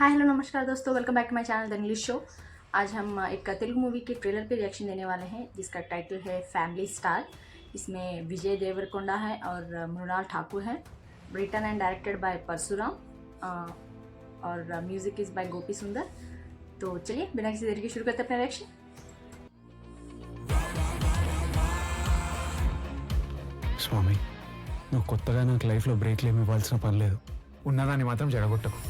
हाय hello नमस्कार दोस्तों, welcome back to my channel the English show. आज हम एक तेलुगु मूवी के ट्रेलर पे रिएक्शन देने वाले हैं जिसका टाइटल है फैमिली स्टार। इसमें विजय देवरकोंडा है और मृणाल ठाकुर है। Written and directed by Parashuram और म्यूजिक इज़ बाय गोपी सुंदर। तो चलिए बिना किसी देरी के शुरू करते हैं अपना रिएक्शन। స్వామి నువ్వు కొత్తగా నాకు లైఫ్లో బ్రేక్లు ఏమి ఇవ్వాల్సిన పని లేదు. ఉన్నదాన్ని మాత్రం జడగొట్టకు.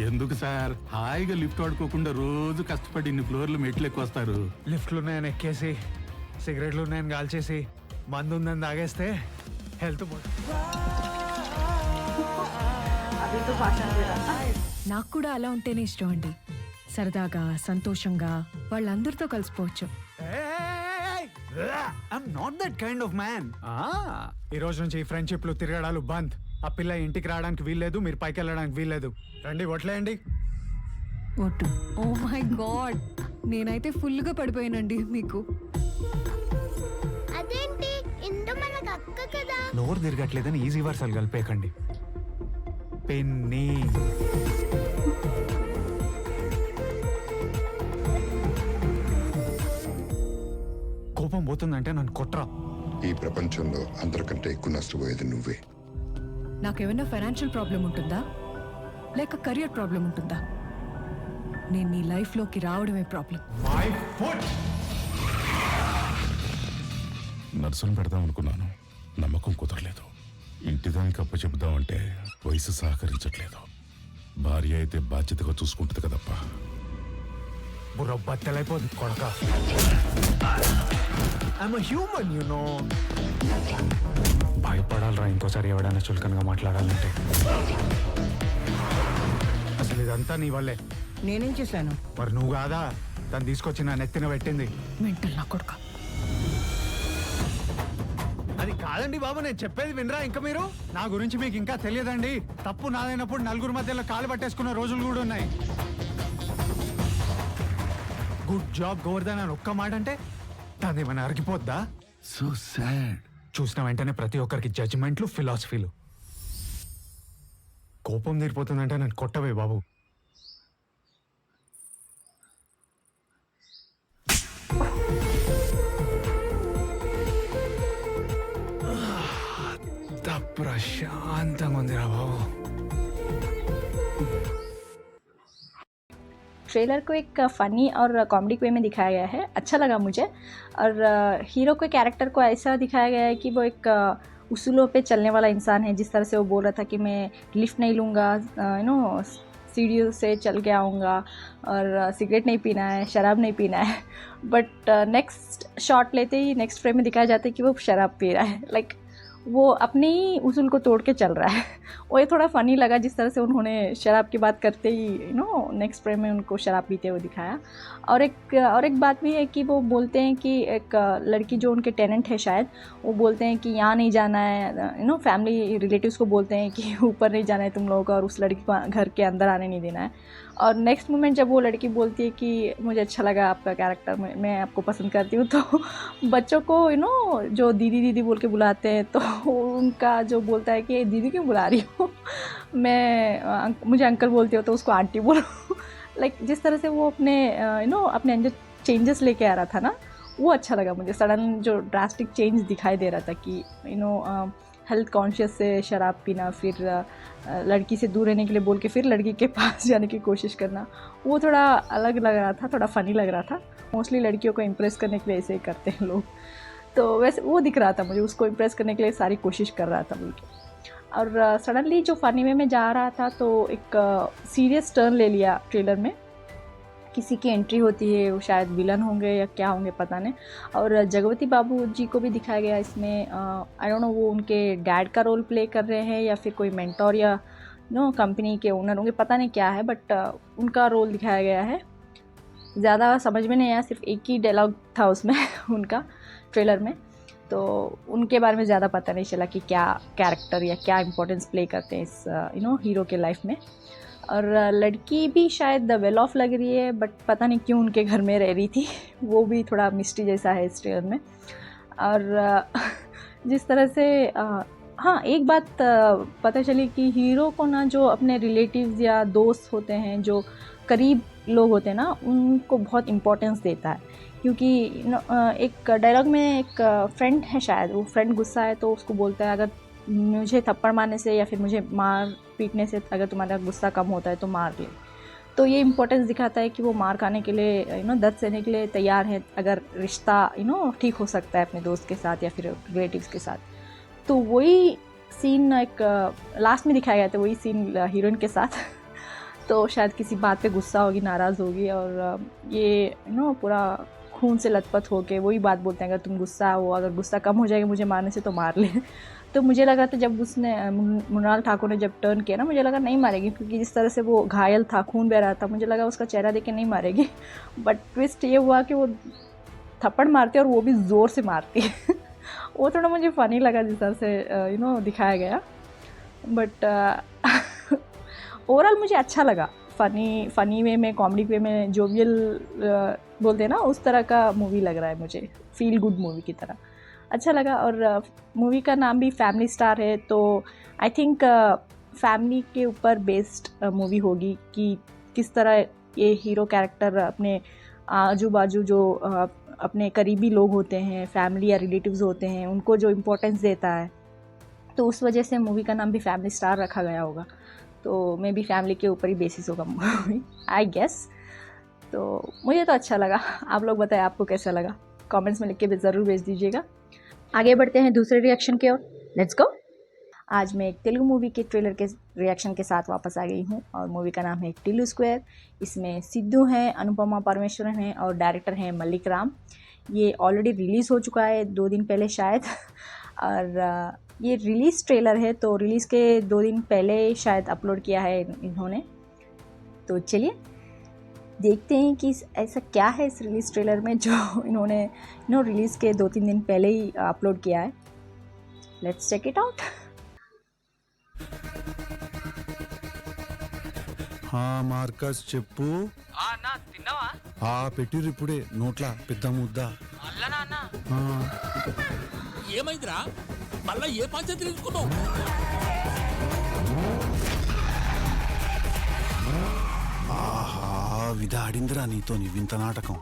ఎందుకు సార్ హాయిగా లిఫ్ట్ వాడుకోకుండా రోజు కష్టపడి ఇన్ని ఫ్లోర్లు మెట్లు ఎక్కువ వస్తారు. లిఫ్ట్లు ఉన్నాయని ఎక్కేసి సిగరెట్లు ఉన్నాయని కాల్చేసి మందు ఉందని తాగేస్తే హెల్త్ अभी तो भाषण दे रहा था। నాకు కూడా అలా ఉంటేనే ఇష్టం అండి. సరదాగా సంతోషంగా వాళ్ళందరితో కలిసిపోవచ్చు. I'm not that kind of man. ఈ రోజు నుంచి ఫ్రెండ్షిప్లు తిరగడాలు బంద్. ఆ పిల్ల ఇంటికి రావడానికి వీల్లేదు, మీరు పైకి వెళ్ళడానికి వీల్లేదు. రండి ఒట్లేయండి. ఒట్టు. ఓ మై గాడ్, నేనైతే ఫుల్గా పడిపోయానండి మీకు. అదేంటి ఇందు మనకు అక్క కదా. నోరు తిరగట్లేదని ఈజీ వర్సాలు కలిపేయకండి. పెన్ని కోపం పోతుందంటే నన్ను కొట్రా. ఈ ప్రపంచంలో అందరికంటే ఎక్కువ నష్టపోయేది నువ్వే. నాకేమైనా ఫైనాన్షియల్ ప్రాబ్లం ఉంటుందా లేక కెరియర్ ప్రాబ్లం ఉంటుందా? నేను నీ లైఫ్లోకి రావడమే ప్రాబ్లం. My foot. నర్సును పెడదాం అనుకున్నాను, నమ్మకం కుదరలేదు. ఇంటిదానికి అప్పచెబుదామంటే వయసు సహకరించట్లేదు. భార్య అయితే బాధ్యతగా చూసుకుంటుంది కదప్పా. బుర్ర బద్దలైపోద్ది కొడక. I'm human you know. భయపడాలరా ఇంకోసారి ఎవడైనా చులకనగా మాట్లాడాలంటే. అసలు ఇదంతా నీ వల్లే. నేనేం చేశాను? మరి నువ్వు కాదా తను తీసుకొచ్చి నా నెత్తిన పెట్టింది? మెంటల్ నా కొడుక. అది కాదండి బాబు, నేను చెప్పేది వినరా ఇంకా మీరు? నా గురించి మీకు ఇంకా తెలియదండి. తప్పు నాదైనప్పుడు నలుగురు మధ్యలో కాలు పట్టేసుకున్న రోజులు కూడా ఉన్నాయి. గుడ్ జాబ్ గోవర్ధన్ అని ఒక్క మాట అంటే దాని ఏమైనా అరిగిపోద్దా? So sad. చూసిన వెంటనే ప్రతి ఒక్కరికి జడ్జిమెంట్లు, ఫిలాసఫీలు. కోపం తీరిపోతుందంటే నన్ను కొట్టవే బాబు. ప్రశాంతంగా ఉందిరా బాబు. ट्रेलर को एक फ़नी और कॉमेडी वे में दिखाया गया है, अच्छा लगा मुझे। और हीरो के कैरेक्टर को ऐसा दिखाया गया है कि वो एक उसूलों पे चलने वाला इंसान है। जिस तरह से वो बोल रहा था कि मैं लिफ्ट नहीं लूँगा, सीढ़ियों से चल के आऊँगा, और सिगरेट नहीं पीना है, शराब नहीं पीना है। बट नेक्स्ट शॉट लेते ही नेक्स्ट फ्रेम में दिखाया जाता है कि वो शराब पी रहा है। लाइक वो अपने ही उसूल को तोड़ के चल रहा है। वो ये थोड़ा फ़नी लगा जिस तरह से उन्होंने शराब की बात करते ही नेक्स्ट फ्रेम में उनको शराब पीते हुए दिखाया। और एक बात भी है कि वो बोलते हैं कि एक लड़की जो उनके टेनेंट है शायद, वो बोलते हैं कि यहाँ नहीं जाना है, फैमिली रिलेटिव्स को बोलते हैं कि ऊपर नहीं जाना है तुम लोगों को, और उस लड़की को घर के अंदर आने नहीं देना है। और नेक्स्ट मोमेंट जब वो लड़की बोलती है कि मुझे अच्छा लगा आपका कैरेक्टर, मैं आपको पसंद करती हूँ, तो बच्चों को जो दीदी दीदी बोल के बुलाते हैं, तो उनका जो बोलता है कि दीदी क्यों बुला रही हो, मुझे अंकल बोलती हो तो उसको आंटी बोलो। लाइक जिस तरह से वो अपने अपने अंदर चेंजेस लेके आ रहा था ना, वो अच्छा लगा मुझे। सडन जो ड्रास्टिक चेंज दिखाई दे रहा था कि हेल्थ कॉन्शियस से शराब पीना, फिर लड़की से दूर रहने के लिए बोल के फिर लड़की के पास जाने की कोशिश करना, वो थोड़ा अलग लग रहा था, थोड़ा फ़नी लग रहा था। मोस्टली लड़कियों को इम्प्रेस करने के लिए ऐसे ही करते हैं लोग, तो वैसे वो दिख रहा था मुझे, उसको इम्प्रेस करने के लिए सारी कोशिश कर रहा था बोल के। और सडनली जो फ़नी वे में जा रहा था तो एक सीरियस टर्न ले लिया ट्रेलर में। किसी की एंट्री होती है, वो शायद विलन होंगे या क्या होंगे पता नहीं। और जगवती बाबू जी को भी दिखाया गया इसमें। आई डोंट नो वो उनके डैड का रोल प्ले कर रहे हैं या फिर कोई मेंटोर या कंपनी के ओनर होंगे, पता नहीं क्या है, बट उनका रोल दिखाया गया है। ज़्यादा समझ में नहीं आया, सिर्फ एक ही डायलॉग था उसमें उनका ट्रेलर में, तो उनके बारे में ज़्यादा पता नहीं चला कि क्या कैरेक्टर या क्या इंपॉर्टेंस प्ले करते हैं इस हीरो के लाइफ में। और लड़की भी शायद वेल ऑफ लग रही है, बट पता नहीं क्यों उनके घर में रह रही थी, वो भी थोड़ा मिस्ट्री जैसा है इस ट्रेलर में। और जिस तरह से हाँ, एक बात पता चली कि हीरो को ना जो अपने रिलेटिव्स या दोस्त होते हैं, जो करीब लोग होते हैं ना, उनको बहुत इम्पोर्टेंस देता है। क्योंकि एक डायलॉग में एक फ्रेंड है, शायद वो फ्रेंड गुस्सा है तो उसको बोलता है, अगर मुझे थप्पड़ मारने से या फिर मुझे मार पीटने से अगर तुम्हारा गुस्सा कम होता है तो मार ले। तो ये इम्पोर्टेंस दिखाता है कि वो मार खाने के लिए दर्द सहने के लिए तैयार है, अगर रिश्ता ठीक हो सकता है अपने दोस्त के साथ या फिर रिलेटिव्स के साथ। तो वही सीन एक लास्ट में दिखाया गया था, वही सीन हीरोइन के साथ। तो शायद किसी बात पे गुस्सा होगी, नाराज़ होगी, और ये पूरा खून से लथपथ होके वही बात बोलते हैं, अगर तुम गुस्सा हो, अगर गुस्सा कम हो जाएगा मुझे मारने से तो मार ले। तो मुझे लगा था जब उसने मृणाल ठाकुर ने जब टर्न किया ना, मुझे लगा नहीं मारेगी, क्योंकि जिस तरह से वो घायल था, खून बह रहा था, मुझे लगा उसका चेहरा देख के नहीं मारेगी। बट ट्विस्ट ये हुआ कि वो थप्पड़ मारती है और वो भी ज़ोर से मारती है। वो थोड़ा मुझे फ़नी लगा जिस तरह से दिखाया गया। बट ओवरऑल मुझे अच्छा लगा, फ़नी वे में, कॉमेडी वे में, जोवियल बोलते हैं ना, उस तरह का मूवी लग रहा है मुझे, फील गुड मूवी की तरह अच्छा लगा। और मूवी का नाम भी फैमिली स्टार है, तो आई थिंक फैमिली के ऊपर बेस्ड मूवी होगी कि किस तरह ये हीरो कैरेक्टर अपने आजू बाजू जो अपने करीबी लोग होते हैं, फैमिली या रिलेटिव्स होते हैं, उनको जो इम्पोर्टेंस देता है। तो उस वजह से मूवी का नाम भी फैमिली स्टार रखा गया होगा। तो मे बी फैमिली के ऊपर ही बेसिस होगा मूवी, आई गेस। तो मुझे तो अच्छा लगा। आप लोग बताएं आपको कैसा लगा, कमेंट्स में लिख के ज़रूर भेज दीजिएगा। आगे बढ़ते हैं दूसरे रिएक्शन की ओर, लेट्स गो। आज मैं एक तेलुगु मूवी के ट्रेलर के रिएक्शन के साथ वापस आ गई हूँ, और मूवी का नाम है टिल्लू स्क्वायर। इसमें सिद्धू हैं, अनुपमा परमेश्वरन हैं और डायरेक्टर हैं मल्लिक राम। ये ऑलरेडी रिलीज़ हो चुका है 2 दिन पहले शायद, और ये रिलीज़ ट्रेलर है, तो रिलीज़ के 2 दिन पहले शायद अपलोड किया है इन्होंने। तो चलिए देखते हैं कि ऐसा क्या है इस रिलीज़ ट्रेलर में जो इन्होंने रिलीज़ के 2-3 दिन पहले ही अपलोड किया है। Let's check it out. Marcus చెప్పు అన్నా తిన్నావా? పెట్టిర్రు ఇప్పుడే నోట్ల పెద్ద ముద్ద అల్లనా అన్న ఆ, ఏమైందిరా? మళ్ళా ఏ పంచాయతీ తీసుకున్నావు? ఆహా విధ ఆడిందిరా నీతో నీ వింత నాటకం.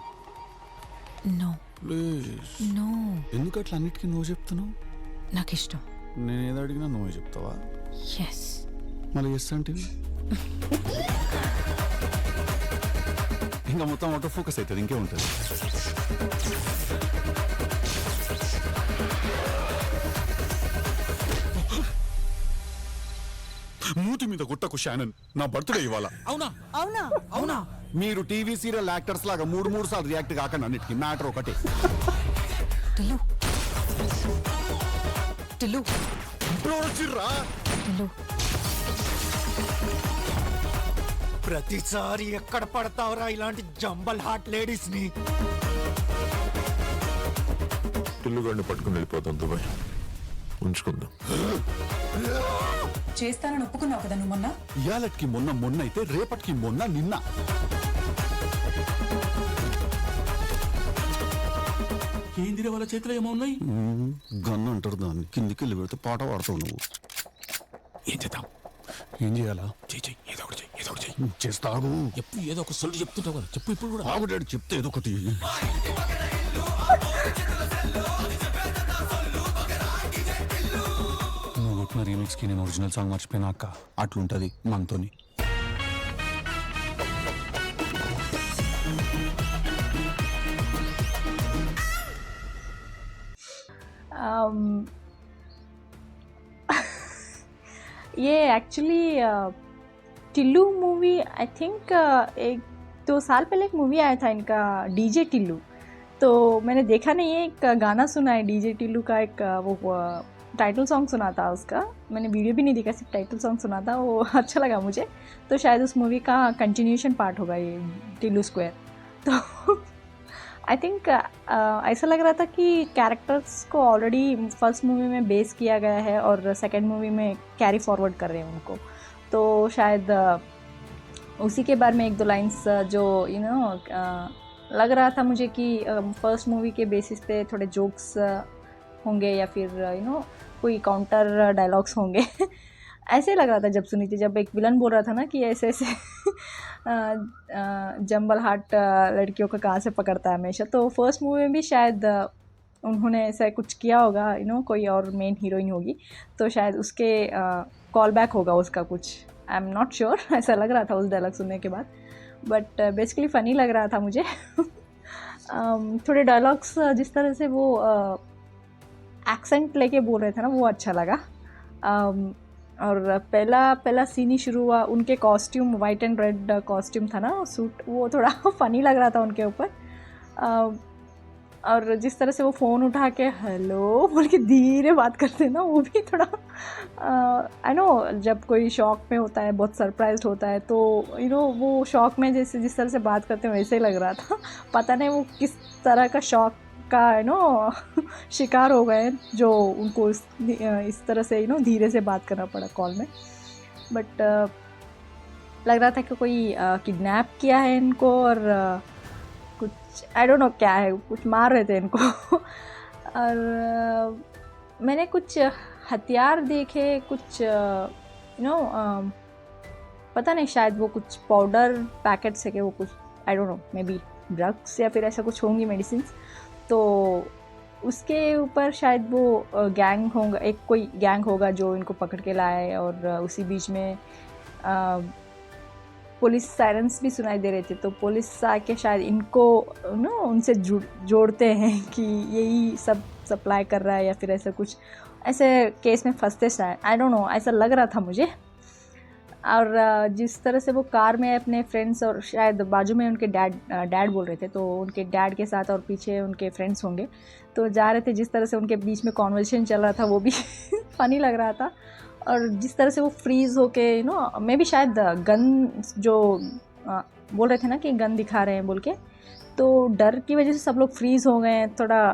నో ప్లీజ్ నో, ఎందుకు అట్లా అన్నిటికీ నువ్వు చెప్తున్నావు? నాకు ఇష్టం. నేను ఏది అడిగినా నువ్వే చెప్తావా? ఎస్. మళ్ళీ ఎస్ అంటే ఇంకా మొత్తం అవుట్ ఆఫ్ ఫోకస్ అవుతుంది, ఇంకే ఉంటుంది. మూతి మీద గుట్టకు షానన్, నా బర్త్డే ఇవాళ. అవునా? అవునా? అవునా? మీరు టీవీ సీరియల్ యాక్టర్స్ లాగా 3 సార్లు రియాక్ట్ కాకండి, అన్నిటికీ మ్యాటర్ ఒకటే. టిల్లు టిల్లు ఇప్పుడు వచ్చిర్రా. టిల్లు, ప్రతిసారి ఎక్కడ పడతావురా ఇలాంటి జంబల్ హాట్ లేడీస్ ని? పిల్లుగాడిని పట్టుకుని వెళ్ళిపోతాం దుబాయ్, ఉంచుకుందాం. చేస్తానని ఒప్పుకున్నావు కదా నువ్వు మొన్న. ఇయాలకి మొన్న అయితే రేపటికి నిన్న. ఏందిరా వాళ్ళ చేతిలో ఏమో ఉన్నాయి? గన్ను అంటారు దాన్ని, కిందికి వెళ్ళి పెడితే పాట పాడతావు నువ్వు. ఏం చేద్దాం? ఏం చేయాలా? చెయ్యి, ఏదో ఒకటి చెయ్యి, ఏదో ఒకటి చెయ్యి. చేస్తాడు. ఎప్పుడు ఏదో ఒక సొల్లు చెప్తుంటావు కదా, చెప్పు ఇప్పుడు కూడా. ఆవిడాడు చెప్తే ఏదో ఒకటి. నువ్వు కొట్టిన రీమిక్స్ కి నేను ఒరిజినల్ సాంగ్ మర్చిపోయినా అక్క, అట్లుంటది మనతోని. ये actually Tillu movie I think 1-2 साल पहले एक मूवी आया था इनका, डीजे टिल्लू। तो मैंने देखा नहीं है, एक गाना सुना है डीजे टिल्लू का, एक वो टाइटल सॉन्ग सुना था उसका। मैंने वीडियो भी नहीं देखा, सिर्फ टाइटल सॉन्ग सुना था, वो अच्छा लगा मुझे। तो शायद उस मूवी का कंटिन्यूशन पार्ट होगा ये टिल्लू स्क्वायर। तो आई थिंक ऐसा लग रहा था कि कैरेक्टर्स को ऑलरेडी फर्स्ट मूवी में बेस किया गया है और सेकंड मूवी में कैरी फॉरवर्ड कर रहे हैं उनको। तो शायद उसी के बारे में 1-2 लाइन्स जो लग रहा था मुझे कि फर्स्ट मूवी के बेसिस पे थोड़े जोक्स होंगे या फिर कोई काउंटर डायलॉग्स होंगे ऐसे लग रहा था जब सुनी थी, जब एक विलन बोल रहा था ना कि ऐसे ऐसे जंबल हार्ट लड़कियों को कहाँ से पकड़ता है हमेशा, तो फर्स्ट मूवी में भी शायद उन्होंने ऐसा कुछ किया होगा, कोई और मेन हीरोइन होगी तो शायद उसके कॉल बैक होगा उसका कुछ, आई एम नॉट श्योर ऐसा लग रहा था उस डायलॉग सुनने के बाद, बट बेसिकली फ़नी लग रहा था मुझे थोड़े डायलॉग्स जिस तरह से वो एक्सेंट लेके बोल रहे थे ना वो अच्छा लगा। और पहला सीन ही शुरू हुआ, उनके costume white and red costume था ना सूट, वो थोड़ा फ़नी लग रहा था उनके ऊपर। और जिस तरह से वो फ़ोन उठा के हेलो बोल के धीरे बात करते हैं ना, वो भी थोड़ा आई नो जब कोई शॉक में होता है, बहुत सरप्राइज्ड होता है तो वो शॉक में जैसे जिस तरह से बात करते हैं वैसे ही लग रहा था। पता नहीं वो किस तरह का शॉक का शिकार हो गए जो उनको इस तरह से धीरे से बात करना पड़ा कॉल में। बट लग रहा था कि कोई किडनैप किया है इनको और कुछ आई डोंट नो क्या है, कुछ मार रहे थे इनको और मैंने कुछ हथियार देखे, कुछ पता नहीं शायद वो कुछ पाउडर पैकेट्स है कि वो कुछ I don't know may be drugs या फिर ऐसा कुछ होंगी मेडिसिन्स, तो उसके ऊपर शायद वो गैंग होगा, एक कोई गैंग होगा जो इनको पकड़ के लाए। और उसी बीच में पुलिस सायरन्स भी सुनाई दे रहे थे, तो पुलिस आके शायद इनको उनसे जोड़ते हैं कि यही सब सप्लाई कर रहा है या फिर ऐसा कुछ, ऐसे केस में फंसते शायद, आई डोंट नो ऐसा लग रहा था मुझे। और जिस तरह से वो कार में अपने फ्रेंड्स और शायद बाजू में उनके डैड बोल रहे थे, तो उनके डैड के साथ और पीछे उनके फ्रेंड्स होंगे तो जा रहे थे, जिस तरह से उनके बीच में कॉन्वर्सेशन चल रहा था वो भी फ़नी लग रहा था। और जिस तरह से वो फ्रीज़ होके मे भी शायद गन जो बोल रहे थे ना कि गन दिखा रहे हैं बोल के, तो डर की वजह से सब लोग फ्रीज़ हो गए हैं, थोड़ा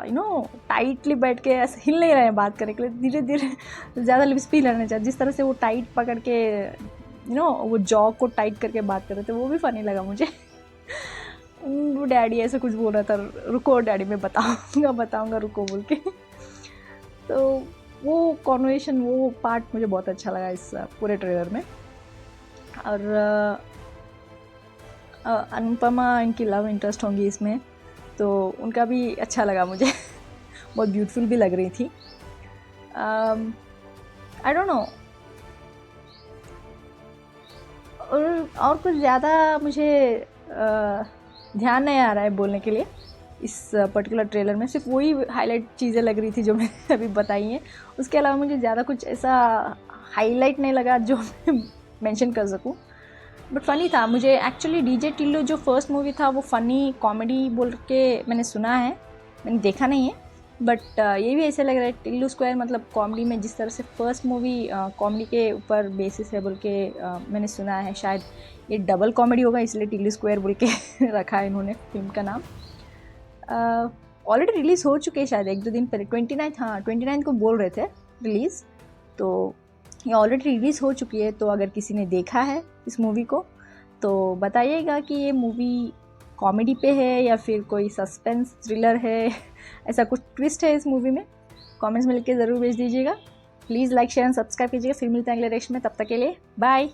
टाइटली बैठ के ऐसे हिल नहीं रहे हैं बात करने के लिए, धीरे धीरे ज़्यादा लिप्स भी लड़ने चाहिए, जिस तरह से वो टाइट पकड़ के वो जॉ को टाइट करके बात कर रहे थे वो भी फ़नी लगा मुझे। वो डैडी ऐसे कुछ बोल रहा था, रुको डैडी मैं बताऊंगा रुको बोल के। तो वो कॉन्वर्सेशन वो पार्ट मुझे बहुत अच्छा लगा इस पूरे ट्रेलर में। और अनुपमा इनकी लव इंटरेस्ट होंगी इसमें, तो उनका भी अच्छा लगा मुझे बहुत ब्यूटीफुल भी लग रही थी। आई डोंट नो और कुछ ज़्यादा मुझे ध्यान नहीं आ रहा है बोलने के लिए इस पर्टिकुलर ट्रेलर में, सिर्फ वही हाईलाइट चीज़ें लग रही थी जो मैंने अभी बताई हैं, उसके अलावा मुझे ज़्यादा कुछ ऐसा हाईलाइट नहीं लगा जो मैं मेंशन कर सकूं। बट फ़नी था मुझे एक्चुअली। डीजे टिल्लू जो फर्स्ट मूवी था वो फ़नी कॉमेडी बोल के मैंने सुना है, मैंने देखा नहीं है, बट ये भी ऐसे लग रहा है टिल्लू स्क्वायर मतलब कॉमेडी में जिस तरह से फर्स्ट मूवी कॉमेडी के ऊपर बेसिस है बोल के मैंने सुना है, शायद ये डबल कॉमेडी होगा इसलिए टिल्लू स्क्वायर बोल के रखा है इन्होंने फिल्म का नाम। ऑलरेडी रिलीज़ हो चुके हैं शायद 1-2 दिन पहले, 29 को बोल रहे थे रिलीज़, तो ये ऑलरेडी रिलीज़ हो चुकी है। तो अगर किसी ने देखा है इस मूवी को तो बताइएगा कि ये मूवी कॉमेडी पे है या फिर कोई सस्पेंस थ्रिलर है, ऐसा कुछ ट्विस्ट है इस मूवी में, कमेंट्स में लिख के ज़रूर भेज दीजिएगा। Please like share and subscribe कीजिएगा। फिर मिलते हैं अगले रेक्शन में, तब तक के लिए बाय।